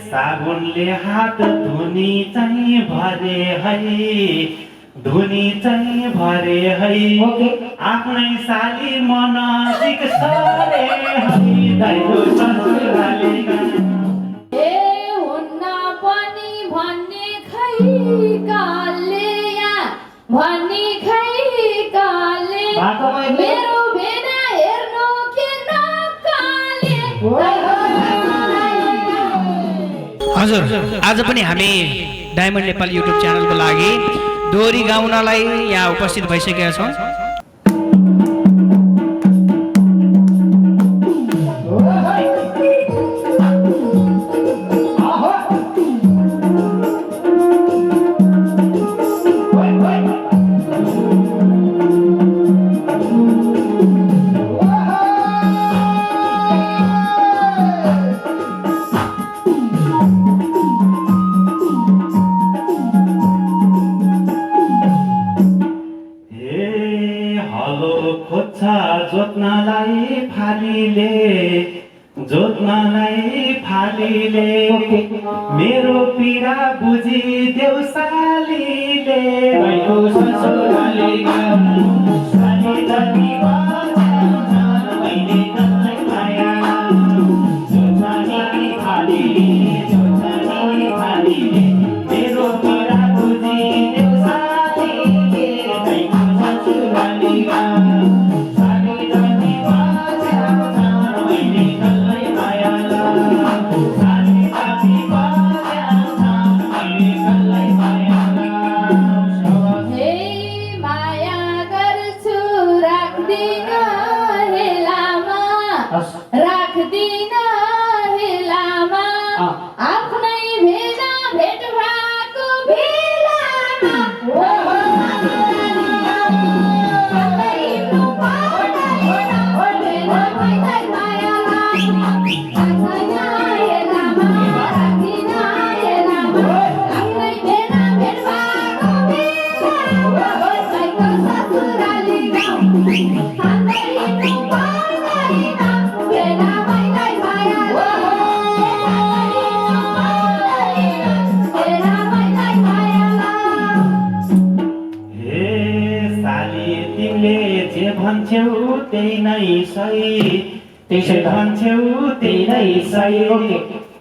साबुनले हात धुनी चाहिँ भरे है धुनी चाहिँ भरे है आफ्नै साली मन सिक्सरे है दाइजो ससुराली ए हुन्न पनि भन्ने खै कालले या भन्ने खै कालले मेरो भेना हेर्नु के नकाले हजुर आज पनि हामी डायमन्ड नेपाल युट्युब च्यानलको लागि दोहोरी गाउनलाई यहाँ उपस्थित भइसकेका छौँ। जोत्नलाई फालीले मेरो पीडा बुझी देऊ सालीले मेरो ससुराली साली जति मैले तँलाई माया जोत्नलाई फालीले मेरो पीडा बुझी देऊ सालीले मेरो ससुराली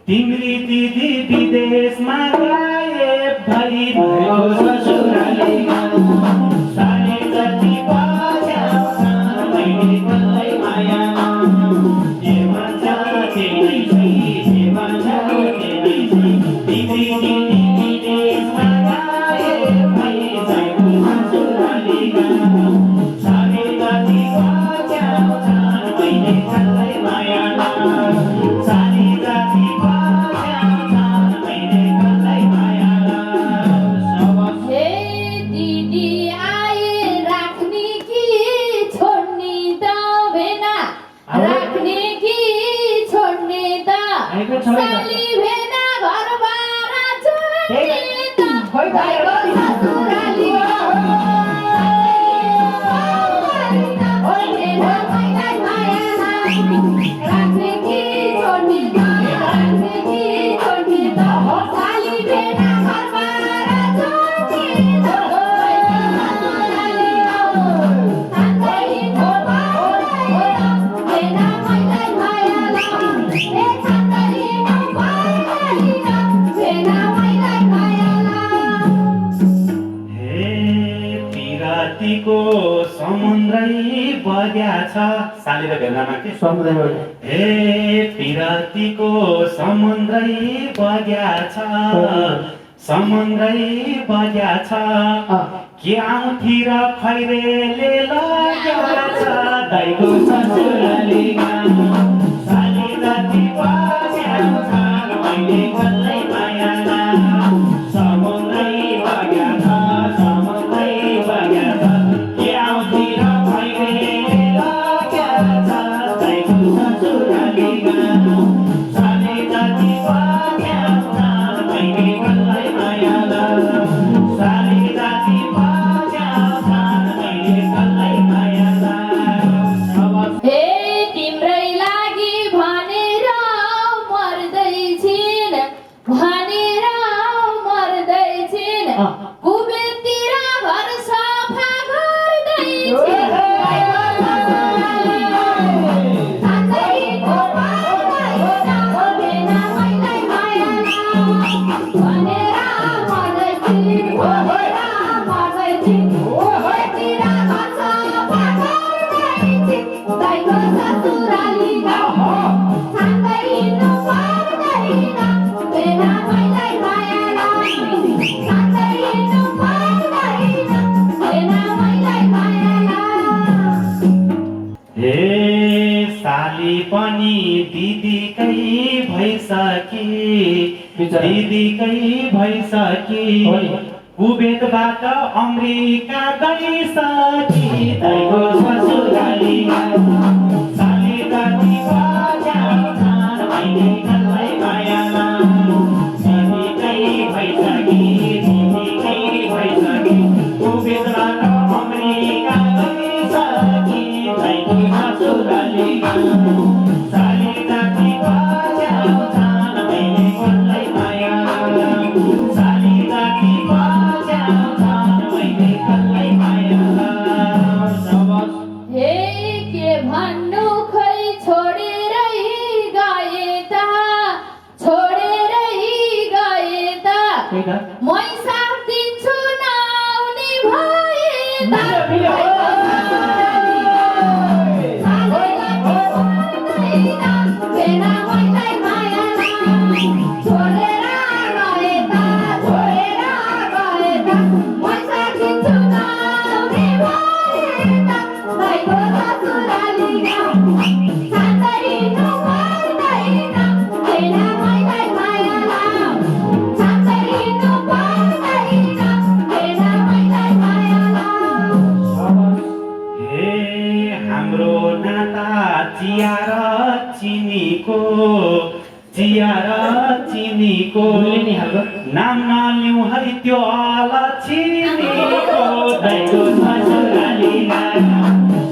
तिम्री दिदी विदेशमा गए भरि भयो ससुराली साली जति पछ्याउँछ मैले तँलाई माया जे भन्छ त्यही दिदी विदेशमा गए भरि भयो ससुराली साली जति पछ्याउँछ मैले तँलाई माया साली र भेलामा के समुद्र हे पिरातीको समुद्रै बग्या छ समुद्रै बग्या छ के आउँथी र खैरेले लग्या छ दाइको ससुराली साली जति पछ्याउँछ मैले तँलाई माया समुद्रै बग्या छ समुद्रै बग्या छ के आउँथी र तिम्रै लागि गइसकी दिदीकै भइसकी कुवेतबाट अमेरिका गइसकी दाइको ससुरालीमा साली दादी बजाउँछन् मैले कसलाई माया दिदीकै भइसकी कुवेतबाट अमेरिका गइसकी दाइको ससुरालीमा साली दादी बजाउँछन् मैले कसलाई माया साली दादी हे के भन्नु खै छोडेरै गए त मै साथ दिन्छु नआउने भए चिया र चिनीको नाम नलिउँ है त्यो अलक्षिनीको दाइको ससुरालीमा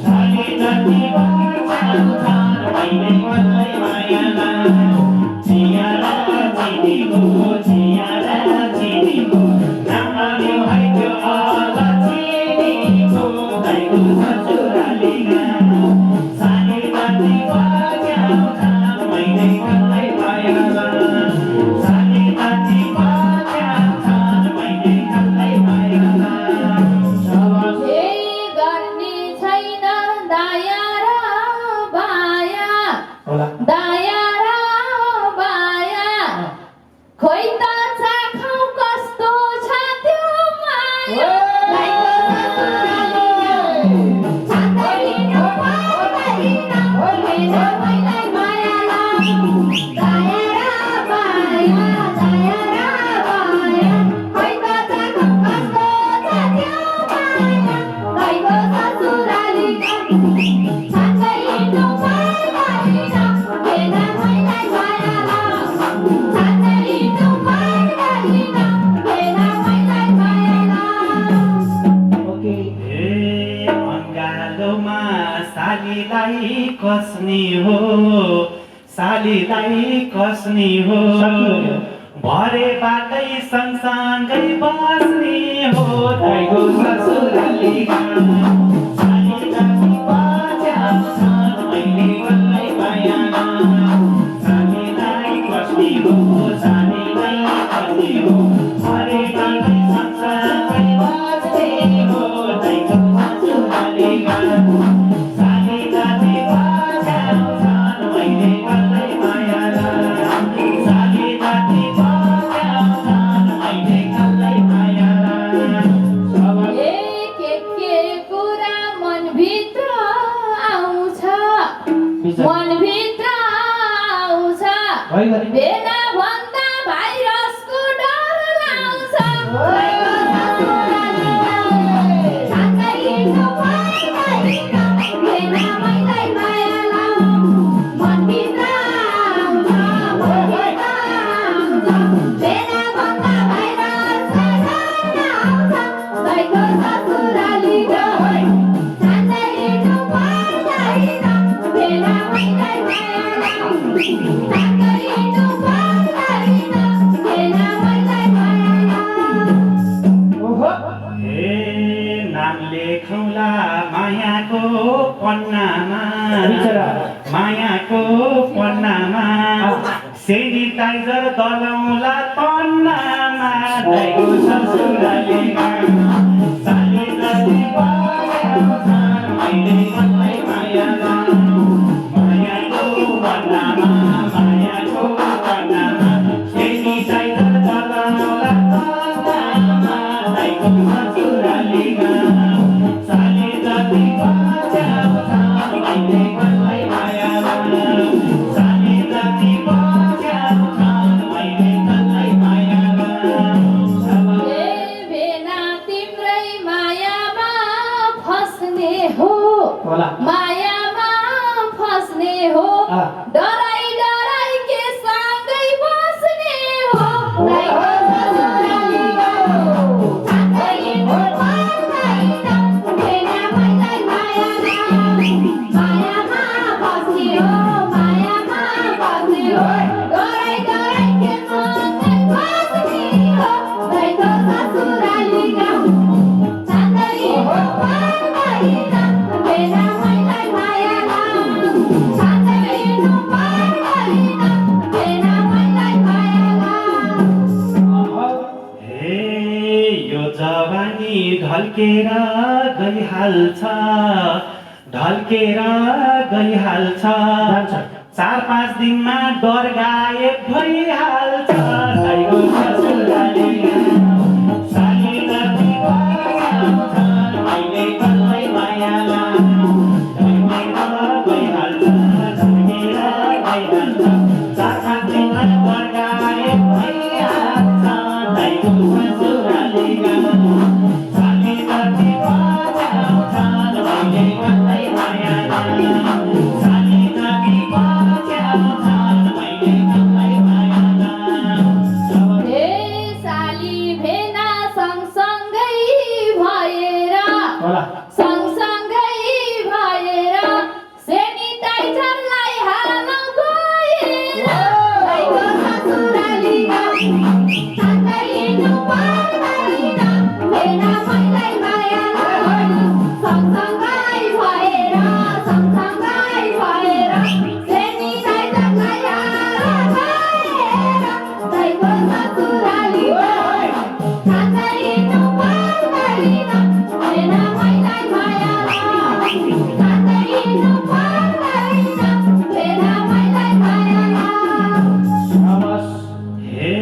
साली दादी बजाउँछन् मैले कसलाई माया चिया र चिनीको नाम नलिउँ है त्यो अलक्षिनीको दाइको ससुरालीमा साली दादी बजाउँछन् मैले कसलाई माया साली दादी बजाउँछन् मैले कसलाई माया गर्ने छैन दया र बाया खोइ त चाखौ कस्तो छ त्यो माया सालीलाई कस्नी हो भरे बाटै सँगसँगै बस्ने हो दाइको ससुरालीमा साली दादी बजाउँछन् मैले कसलाई माया सालीलाई कस्नी हो भरे बाटै सँगसँगै बस्ने हो दाइको ससुरालीमा साली दादी बजाउँछन् मैले कसलाई माया साली दादी बजाउँछन् मैले कसलाई माया के कुरा मनभित्र आउँछ बेला भन्दा भाइरसको डर लाउँछ मायाको पन्नामा सेनिटाइजर दलाउला तन्नामा दाइको ससुरालीमा साली दादी बजाउँछन् मैले कसलाई माया मायाको पन्नामा सेनिटाइजर दलाउला तन्नामा दाइको ससुरालीमा साली दादी बजाउँछन् मैले कसलाई माया साली दादी बजाउँछन् ढल्केर गइहाल्छ ढल्केर गइहाल्छ 4-5 दिनमा डर गायब भइहाल्छ दाइको ससुराली साली जति बचाउँछन् मैले कसलाई माया ढल्केर गइहाल्छ ढल्केर गइहाल्छ 4-5 दिनमा डर गायब भइहाल्छ दाइको ससुराली साली जति बचाउँछन् मैले कसलाई माया साली जति बचाउँछन् मैले कसलाई माया हे साली भेना सँगसँगै भएर सँगसँगै भएर सेनिटाइजरलाई हालौँ गएर दाइको ससुरालीमा सँगै हिँड्नु पर्दैन भेना मैलाई माया सँगसँगै भएर सेनिटाइजरलाई हालौँ गएर दाइको ससुरालीमा सँगै हिँड्नु पर्दैन भेना मैलाई माया सँगै हिँड्नु पर्दैन भेना मैलाई माया हे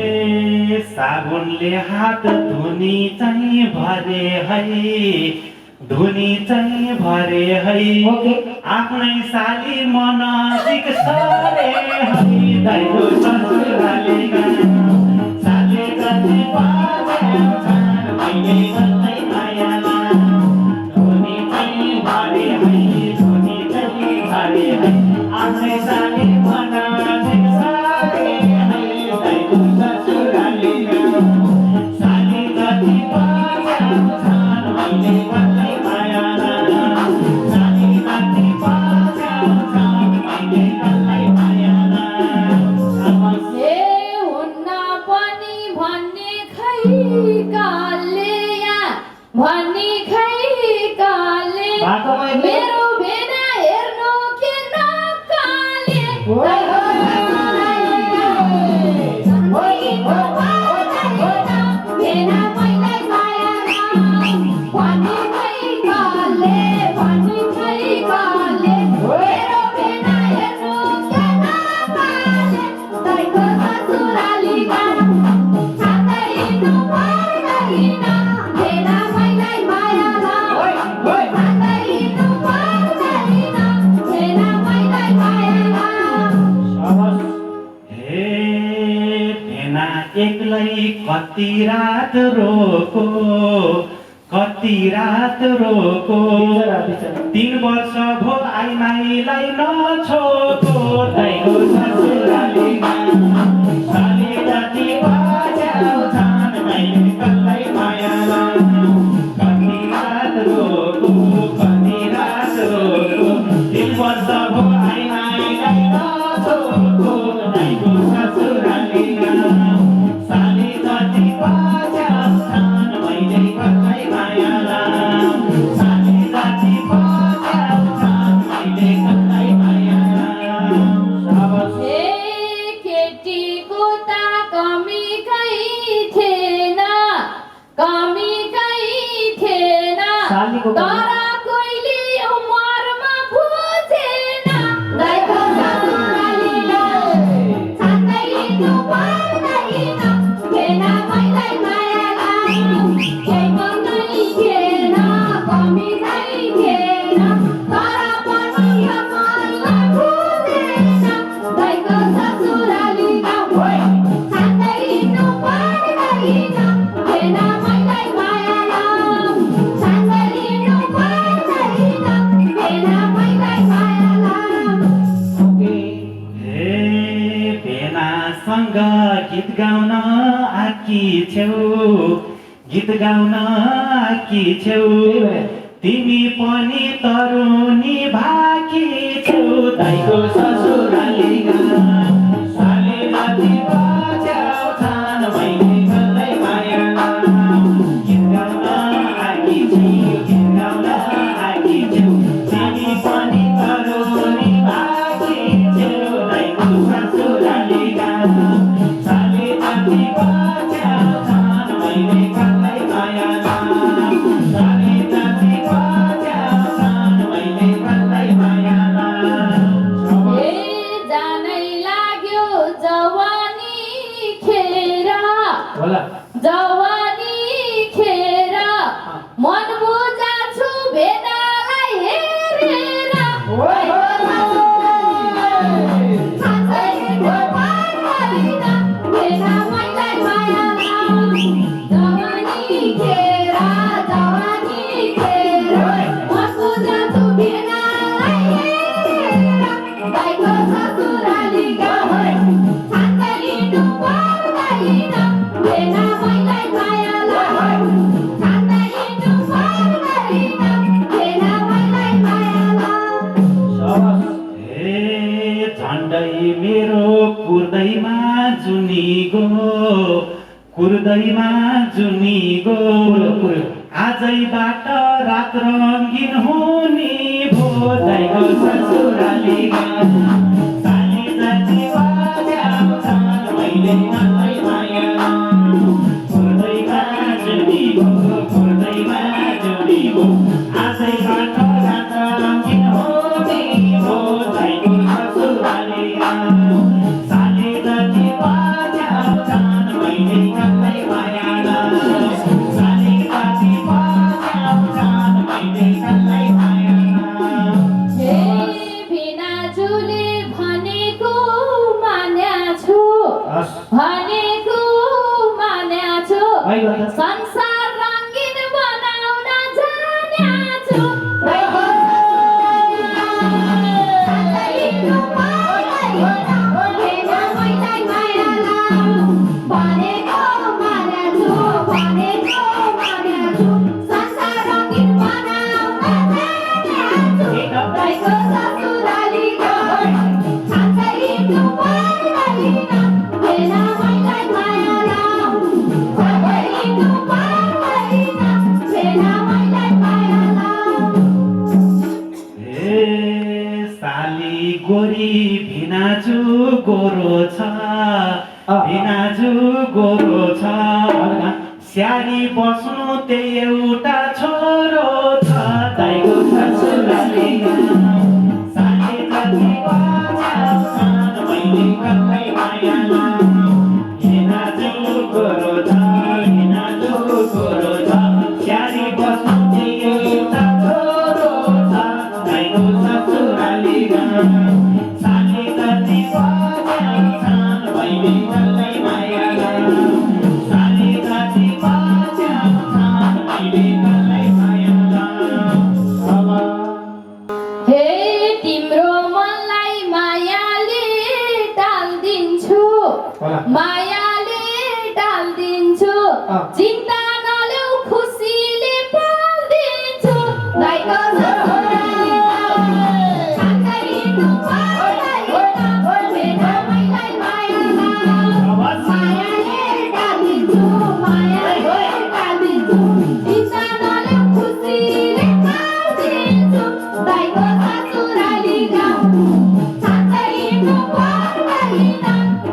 साबुनले हात धुनी चाहिँ भरे है धुनी चाहिँ भरे है आफ्नै साली मन नजिक सरे है दाइको ससुरालीमा साली जति बचाउँछन् मैले कसलाई माया धुनी चाहिँ भरे है धुनी चाहिँ भरे है आफ्नै साली मन नजिक सरे है दाइको ससुरालीमा साली जति बचाउँछन् मैले कसलाई माया साली जति बचाउँछन् मैले कसलाई माया हे हुन्न पनि भन्ने खै कालले भन्ने खै कालले मेरो भेना हेर्नु के नकाले दाइको भेना मैलाई माया भन्ने खै कालले मेरो भेना हेर्नु के नकाले दाइको ससुरालीमा सँगै हिँड्नु पर्दैन भेना मैलाई माया सँगै हिँड्नु पर्दैन भेना मैलाई माया हे भेना एक्लै कति रात रोको 3 वर्ष भो आइमाईलाई नछोको दाइको ससुरालीमा साली जति बचाउँछन् मैले कसलाई माया कति रात रोको 3 वर्ष भो आइमाईलाई नछोको दाइको ससुरालीमा साली जति बचाउँछन् मैले कसलाई माया साली जति बचाउँछन् मैले कसलाई माया हे केटीको त कमी कहीँ थिएन तर कोहीले उमरमा बुझेन दाइको ससुरालीलाई सँगै हिँड्नु पर्दैन भेना मैलाई माया केही कमी थिएन तर पनि यो मनलाई बुझेन दाइको ससुरालीमा सँगै हिँड्नु पर्दैन भेना मैलाई माया सँगै हिँड्नु पर्दैन भेना मैलाई माया हे भेनासँग गीत गाउन आकी छेउ तिमी पनि तरुनी भाकी छेउ दाइको ससुरालीमा साली जति बचाउँछन् मैले कसलाई माया गीत गाउन आकी छेउ तिमी पनि तरुनी भाकी छेउ दाइको ससुरालीमा साली जति बचाउँछन् मैले कसलाई माया जवानी खेर मन बुझाछु भेडालाई हेरेर साँच्चै हिँड्नु पर्दैन भेडा मैलाई माया लाऊ जवानी खेर मन बुझाछु भेडालाई हेरेर दाइको ससुराली गाउँ साँच्चै हिँड्नु पर्दैन भेडा मैलाई माया लाऊ साँच्चै हिँड्नु पर्दैन भेडा मैलाई माया लाऊ हे झन्डै मेरो कुर्दैमा जुनी गो आजैबाट रात रङ्गिन हुने भो दाइको ससुराली गाउँ साली जाति बाजाउँछन् मैले मलाई माया कुर्दैमा जुनी गो आजैबाट रात रङ्गिन हुने भो दाइको ससुराली गाउँ साली जाति बाजाउँछन् मैले मलाई माया साली जाति बाजाउँछन् मैले मलाई माया हे भिनाजुले भनेको मान्याछु संसार रङ्गिन बनाउन जान्याछु साँच्चै हिँड्नु पर्दैन भेडा मैलाई माया लाऊ भनेको मान्याछु संसार रङ्गिन बनाउन जान्याछु दाइको ससुराली गाउँ साँच्चै हिँड्नु पर्दैन भेडा मैलाई माया लाऊ साँच्चै हिँड्नु पर्दैन भेडा मैलाई माया लाऊ हे साली गोरी भिनाजु गोरो छ स्यारी बस्नु त्यही एउटा छोरो छ दाइको ससुराली गाउँ साली जाति बाजाउँछन् मैले मलाई माया लाऊ भिनाजु गोरो छ स्यारी बस्नु त्यही एउटा छोरो छ दाइको ससुराली गाउँ साली जाति बाजाउँछन् मैले मलाई माया लाऊ साली जाति बाजाउँछन् मैले मलाई माया लाऊ हे तिम्रो मनलाई मायाले टाल्दिन्छु चिन्ता नलेऊ खुसीले पाल्दिन्छु दाइको ससुराली गाउँ साँच्चै हिँड्नु पर्दैन भेडा मैलाई माया लाऊ मायाले टाल्दिन्छु चिन्ता नलेऊ खुसीले पाल्दिन्छु दाइको ससुराली गाउँ साँच्चै हिँड्नु पर्दैन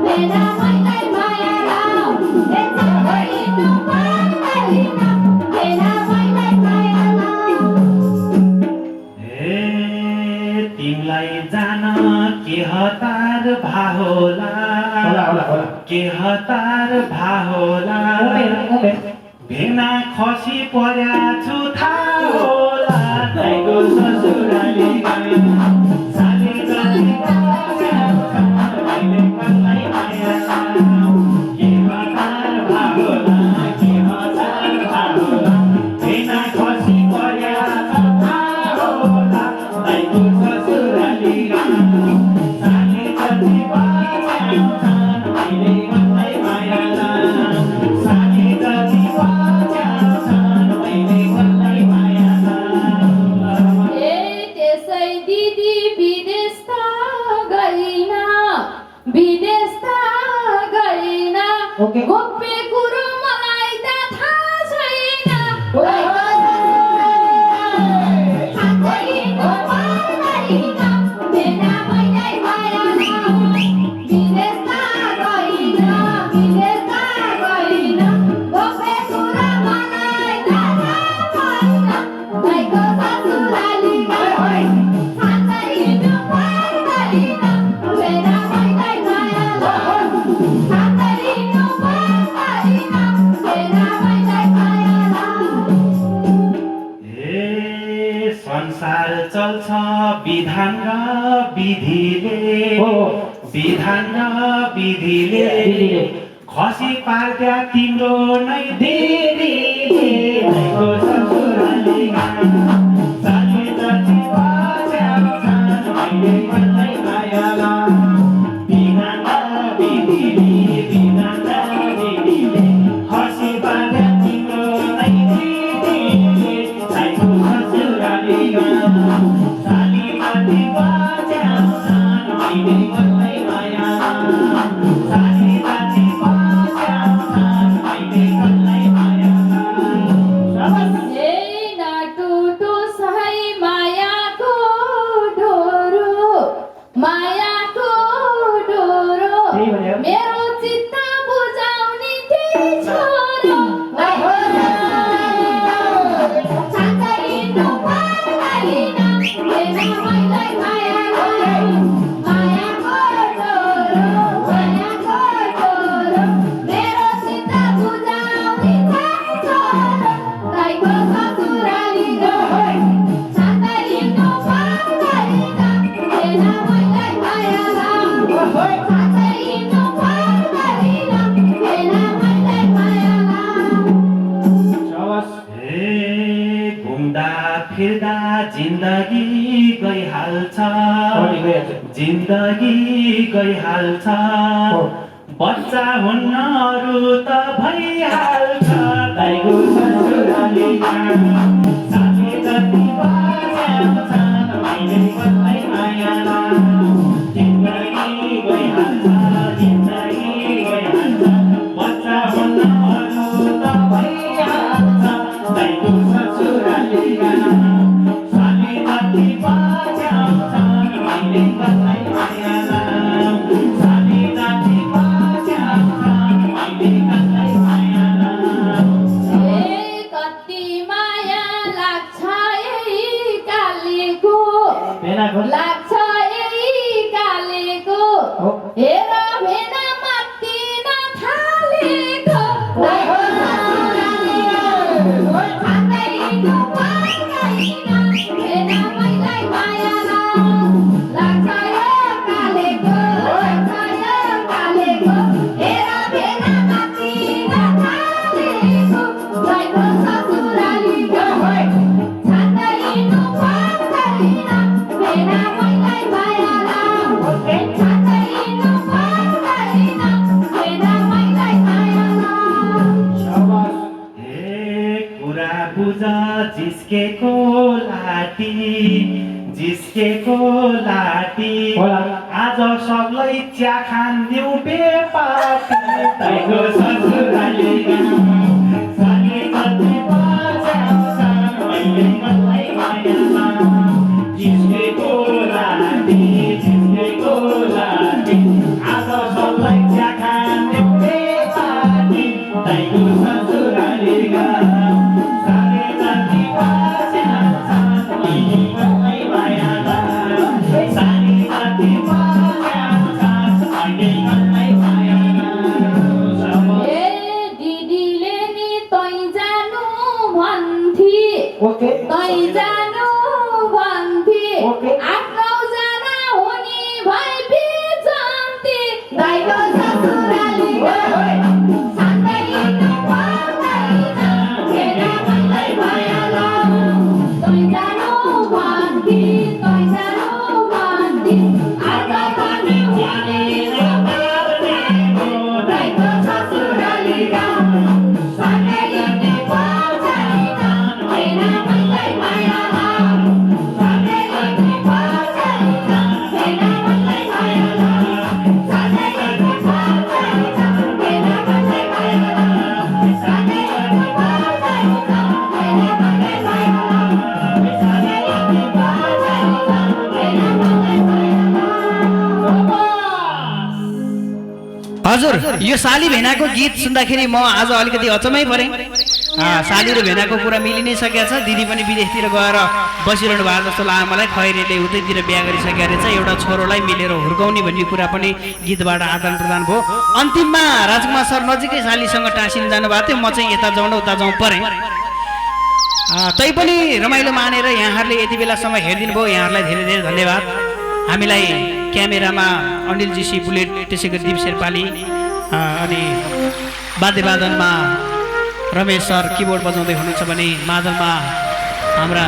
भेडा मैलाई माया लाऊ साँच्चै हिँड्नु पर्दैन भेडा मैलाई माया लाऊ हे तिमीलाई जान के हतार भाहोला भेना खसी पर्या छु थाहा होला दाइको ससुराली गाउँ साली जाति बाजाउँछन् मैले मलाई माया लाऊ के हतार भाहोला भेना खसी पर्या छु थाहा होला दाइको ससुराली गाउँ साली जाति बाजाउँछन् मैले मलाई माया लाऊ साली जाति बाजाउँछन् मैले मलाई माया लाऊ हे त्यसै दिदी विदेश त गइन गोप्य कुरो मलाई त थाहा छैन साँच्चै हिँड्नु पर्दैन भेडा मैलाई माया लाऊ विदेश त गइन गोप्य कुरो मलाई त थाहा छैन दाइको ससुराली गाउँ साँच्चै हिँड्नु पर्दैन भेडा मैलाई माया लाऊ साँच्चै हिँड्नु पर्दैन विधान र विधिले खसी पार्दा तिम्रो नै दिदीले दैको ससुराली गाउँ साथी जति बस्याउँछन् मैले मलाई माया लाउँ विधान र विधिले खसी पार्दा तिम्रो नै दिदीले दैको ससुराली गाउँ साथी जति बस्याउँछन् मैले मलाई माया लाउँ साथी जति मेरो चित्त बुझाउने तिमी छोरो साँच्चै नपर्दैन मेरो मैलाई माया मायाको डोरो मेरो चित्त बुझाउने तिमी छोरो दाइको ससुराली गयो साँच्चै नपर्दैन मेरो मैलाई माया फिर्दा जिन्दगी गइहाल्छ बच्चा हुन्नहरू त भइहाल्छ दाइको ससुराली साथी जति बस्याउँछन् मैले मलाई माया जिन्दगी गइहाल्छ बच्चा हुन्नहरू त भइहाल्छ दाइको ससुराली साथी जति बस्याउँछन् मैले मलाई माया साथी जति बस्याउँछन् मैले मलाई माया कति माया लाग्छ यही कालीको लाग्छ यही कालीको हेर भेना मात्तिन थालेको भेना मैलाई माया लाग्छ यो कालेको हेर भेना मात्तिन थालेको दाइको ससुराली गयो साँच्चै नपर्दैन भेना मैलाई माया साँच्चै नपर्दैन भेना मैलाई माया कुरा बुझ जिस्केको लाटी आज सबलाई चिया खान्दिउ बेपाती दाइको ससुराली साथी जति बस्याउँछन् मैले मलाई माया जिस्केको लाटी आज सबलाई चिया खान्दिउ बेपाती दाइको ससुराली साथी जति बस्याउँछन् मैले मलाई माया साथी जति बस्याउँछन् मैले मलाई माया दिदीले नि तै जानु भन्थे आफ्नो जना हुने भए बिजन्ती दाइको ससुराली गयो साँच्चै नपर्दैन भेना मैलाई माया तै जानु भन्थे आज पनि हुने दाइको ससुराली गयो साँच्चै नपर्दैन भेना मैलाई माया हजुर यो साली भेनाको गीत सुन्दाखेरि म आज अलिकति अचम्मै परेँ। साली र भेनाको कुरा मिलि नै सकेको छ। दिदी पनि विदेशतिर गएर बसिरहनु भएको जस्तो लाग्यो मलाई। खैरेले उतैतिर बिहा गरिसकेको रहेछ। एउटा छोरोलाई मिलेर हुर्काउने भन्ने कुरा पनि गीतबाट आदान प्रदान भयो। अन्तिममा राजकुमार सर नजिकै सालीसँग टाँसिन जानुभएको थियो। म चाहिँ यता जाउँ न उता जाउँ परेँ। तैपनि रमाइलो मानेर यहाँहरूले यति बेलासम्म हेरिदिनु भयो, यहाँहरूलाई धेरै धेरै धन्यवाद। हामीलाई क्यामेरामा अनिल जीसी बुलेट, त्यसै गरी दिप शेर्पाली, अनि वाद्यवादनमा रमेश सर किबोर्ड बजाउँदै हुनुहुन्छ भने मादलमा हाम्रा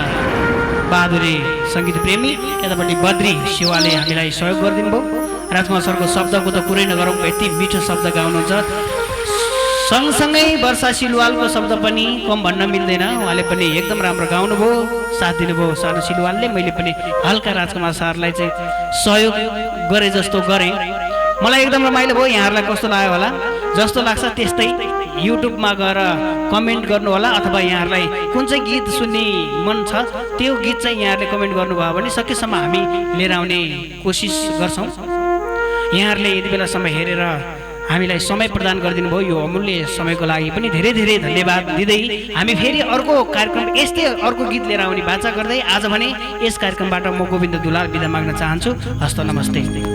बहादुरी सङ्गीत प्रेमी, यतापट्टि बद्री सेवाले हामीलाई सहयोग गरिदिनु भयो। राजकुमार सरको शब्दको त कुरै नगरौँ, यति मिठो शब्द गाउनुहुन्छ। सँगसँगै वर्षा सिलवालको शब्द पनि कम भन्न मिल्दैन, उहाँले पनि एकदम राम्रो गाउनुभयो, साथ दिनुभयो सानो सिलवालले। मैले पनि हल्का राजकुमार सरलाई चाहिँ सहयोग गरे जस्तो गरेँ। मलाई एकदम रमाइलो भयो। यहाँहरूलाई कस्तो लाग्यो होला? जस्तो लाग्छ त्यस्तै युट्युबमा गएर कमेन्ट गर्नु होला, अथवा यहाँहरूलाई कुन चाहिँ गीत सुन्ने मन छ त्यो गीत चाहिँ यहाँहरूले कमेन्ट गर्नुभयो भने सकेसम्म हामी लिएर आउने कोसिस गर्छौँ। यहाँहरूले यति बेलासम्म हेरेर हामीलाई समय प्रदान गरिदिनु भयो, यो अमूल्य समयको लागि पनि धेरै धेरै धन्यवाद दिँदै हामी फेरि अर्को कार्यक्रम यस्तै अर्को गीत लिएर आउने बाचा गर्दै आज भने यस कार्यक्रमबाट म गोविन्द दुलाल बिदा माग्न चाहन्छु। हस्त नमस्ते।